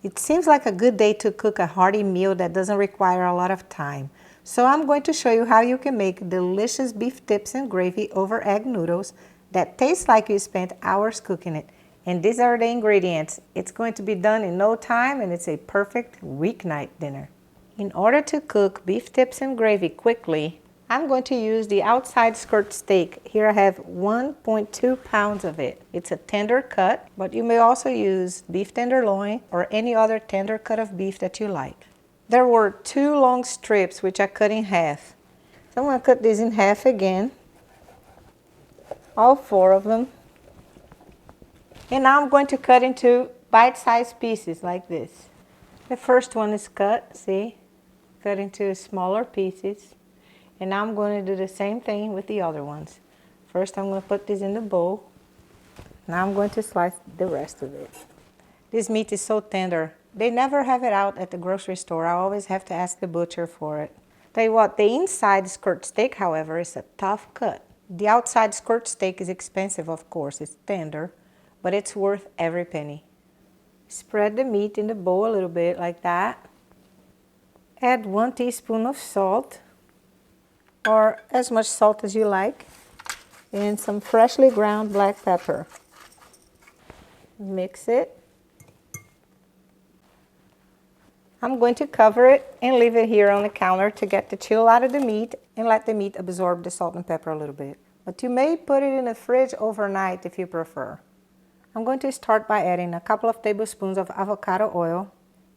It seems like a good day to cook a hearty meal that doesn't require a lot of time. So I'm going to show you how you can make delicious beef tips and gravy over egg noodles that taste like you spent hours cooking it. And these are the ingredients. It's going to be done in no time, and it's a perfect weeknight dinner. In order to cook beef tips and gravy quickly, I'm going to use the outside skirt steak. Here I have 1.2 pounds of it. It's a tender cut, but you may also use beef tenderloin or any other tender cut of beef that you like. There were 2 long strips which I cut in half. So I'm going to cut these in half again, all 4 of them. And now I'm going to cut into bite-sized pieces like this. The first one is cut, see? Cut into smaller pieces. And now I'm going to do the same thing with the other ones. First I'm going to put this in the bowl. Now I'm going to slice the rest of it. This meat is so tender. They never have it out at the grocery store. I always have to ask the butcher for it. Tell you what, the inside skirt steak, however, is a tough cut. The outside skirt steak is expensive, of course. It's tender, but it's worth every penny. Spread the meat in the bowl a little bit like that. Add 1 teaspoon of salt, or as much salt as you like, and some freshly ground black pepper. Mix it. I'm going to cover it and leave it here on the counter to get the chill out of the meat and let the meat absorb the salt and pepper a little bit. But you may put it in the fridge overnight if you prefer. I'm going to start by adding a couple of tablespoons of avocado oil,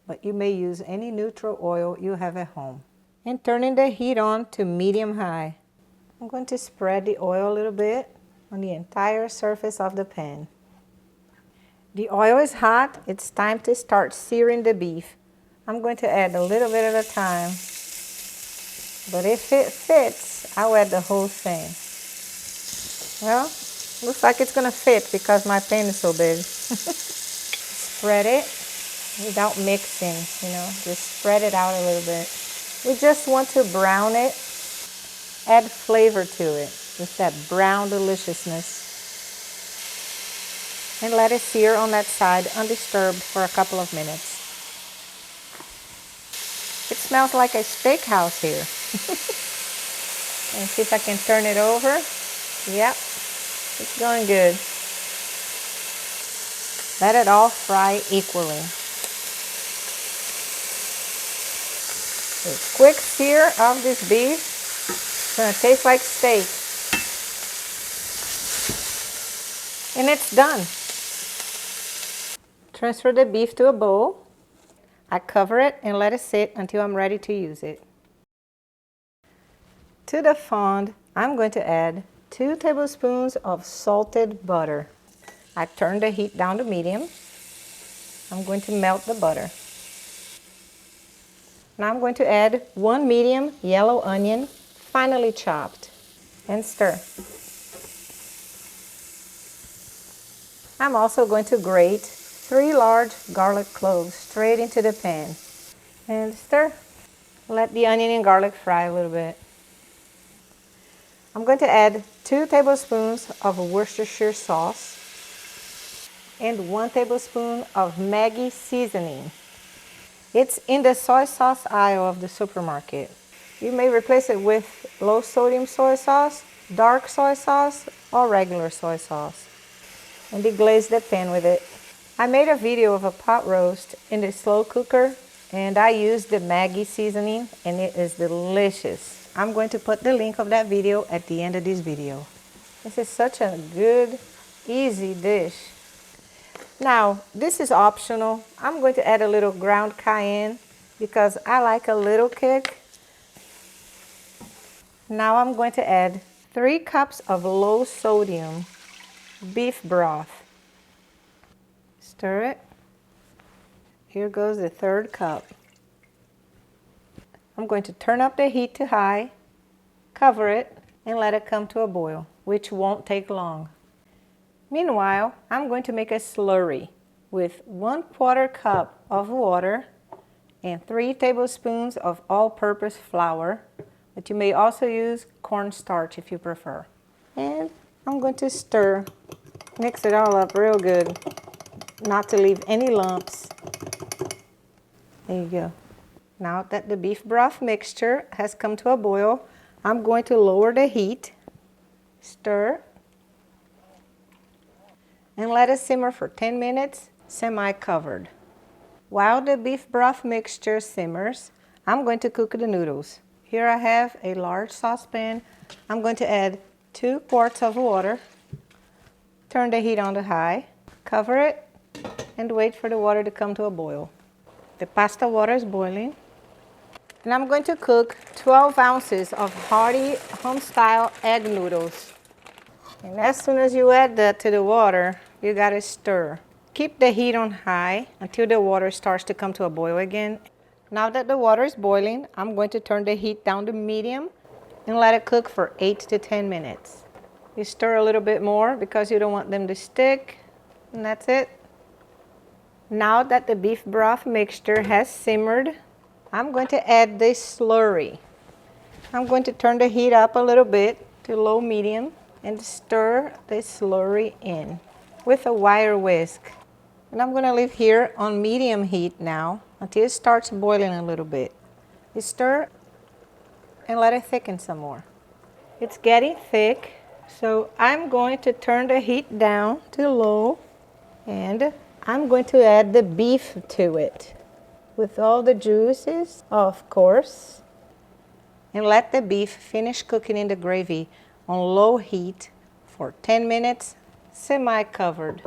but you may use any neutral oil you have at home. And turning the heat on to medium-high. I'm going to spread the oil a little bit on the entire surface of the pan. The oil is hot. It's time to start searing the beef. I'm going to add a little bit at a time, but if it fits, I'll add the whole thing. Well, looks like it's going to fit because my pan is so big. Spread it without mixing, just spread it out a little bit. We just want to brown it, add flavor to it, just that brown deliciousness. And let it sear on that side undisturbed for a couple of minutes. It smells like a steakhouse here. And see if I can turn it over. Yep, it's going good. Let it all fry equally. A quick sear of this beef. It's going to taste like steak. And it's done. Transfer the beef to a bowl. I cover it and let it sit until I'm ready to use it. To the fond, I'm going to add 2 tablespoons of salted butter. I turn the heat down to medium. I'm going to melt the butter. Now I'm going to add 1 medium yellow onion, finely chopped, and stir. I'm also going to grate 3 large garlic cloves straight into the pan and stir. Let the onion and garlic fry a little bit. I'm going to add 2 tablespoons of Worcestershire sauce and 1 tablespoon of Maggi seasoning. It's in the soy sauce aisle of the supermarket. You may replace it with low sodium soy sauce, dark soy sauce, or regular soy sauce. And deglaze the pan with it. I made a video of a pot roast in the slow cooker, and I used the Maggi seasoning, and it is delicious. I'm going to put the link of that video at the end of this video. This is such a good, easy dish. Now, this is optional. I'm going to add a little ground cayenne because I like a little kick. Now I'm going to add 3 cups of low sodium beef broth. Stir it. Here goes the 3rd cup. I'm going to turn up the heat to high, cover it, and let it come to a boil, which won't take long. Meanwhile, I'm going to make a slurry with 1/4 cup of water and 3 tablespoons of all-purpose flour, but you may also use cornstarch if you prefer. And I'm going to stir, mix it all up real good, not to leave any lumps. There you go. Now that the beef broth mixture has come to a boil, I'm going to lower the heat, stir, and let it simmer for 10 minutes, semi-covered. While the beef broth mixture simmers, I'm going to cook the noodles. Here I have a large saucepan. I'm going to add 2 quarts of water. Turn the heat on to high, cover it, and wait for the water to come to a boil. The pasta water is boiling. And I'm going to cook 12 ounces of hearty home-style egg noodles. And as soon as you add that to the water, you gotta stir. Keep the heat on high until the water starts to come to a boil again. Now that the water is boiling, I'm going to turn the heat down to medium and let it cook for 8 to 10 minutes. You stir a little bit more because you don't want them to stick, and that's it. Now that the beef broth mixture has simmered, I'm going to add this slurry. I'm going to turn the heat up a little bit to low medium and stir this slurry in with a wire whisk. And I'm going to leave here on medium heat now until it starts boiling a little bit. You stir and let it thicken some more. It's getting thick, so I'm going to turn the heat down to low and I'm going to add the beef to it with all the juices, of course, and let the beef finish cooking in the gravy on low heat for 10 minutes, semi-covered.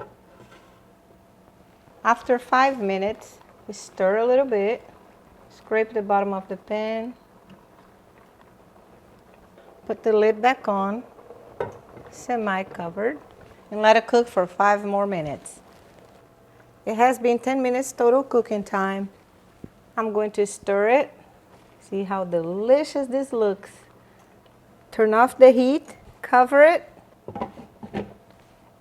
After 5 minutes, you stir a little bit, scrape the bottom of the pan, put the lid back on, semi-covered, and let it cook for 5 more minutes. It has been 10 minutes total cooking time. I'm going to stir it. See how delicious this looks. Turn off the heat, cover it,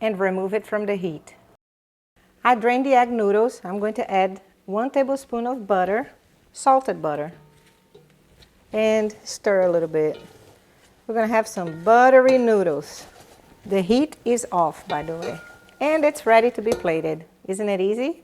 and remove it from the heat. I drained the egg noodles. I'm going to add 1 tablespoon of butter, salted butter, and stir a little bit. We're going to have some buttery noodles. The heat is off, by the way, and it's ready to be plated. Isn't it easy?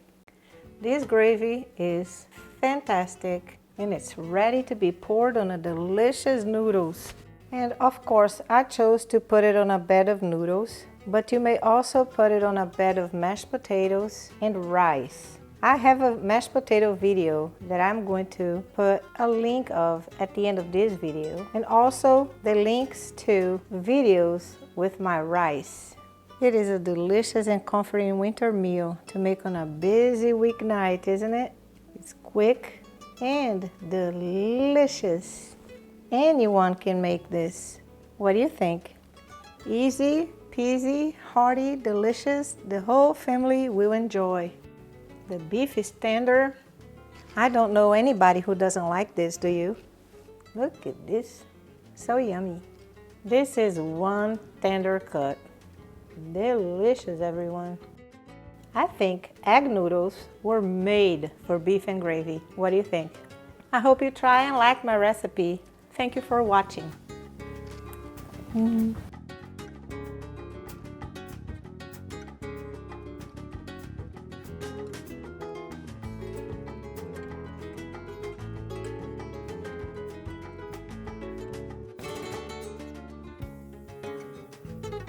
This gravy is fantastic and it's ready to be poured on a delicious noodles. And of course, I chose to put it on a bed of noodles, but you may also put it on a bed of mashed potatoes and rice. I have a mashed potato video that I'm going to put a link of at the end of this video, and also the links to videos with my rice. It is a delicious and comforting winter meal to make on a busy weeknight, isn't it? It's quick and delicious. Anyone can make this. What do you think? Easy, peasy, hearty, delicious. The whole family will enjoy. The beef is tender. I don't know anybody who doesn't like this, do you? Look at this. So yummy. This is one tender cut. Delicious, everyone. I think egg noodles were made for beef and gravy. What do you think? I hope you try and like my recipe. Thank you for watching.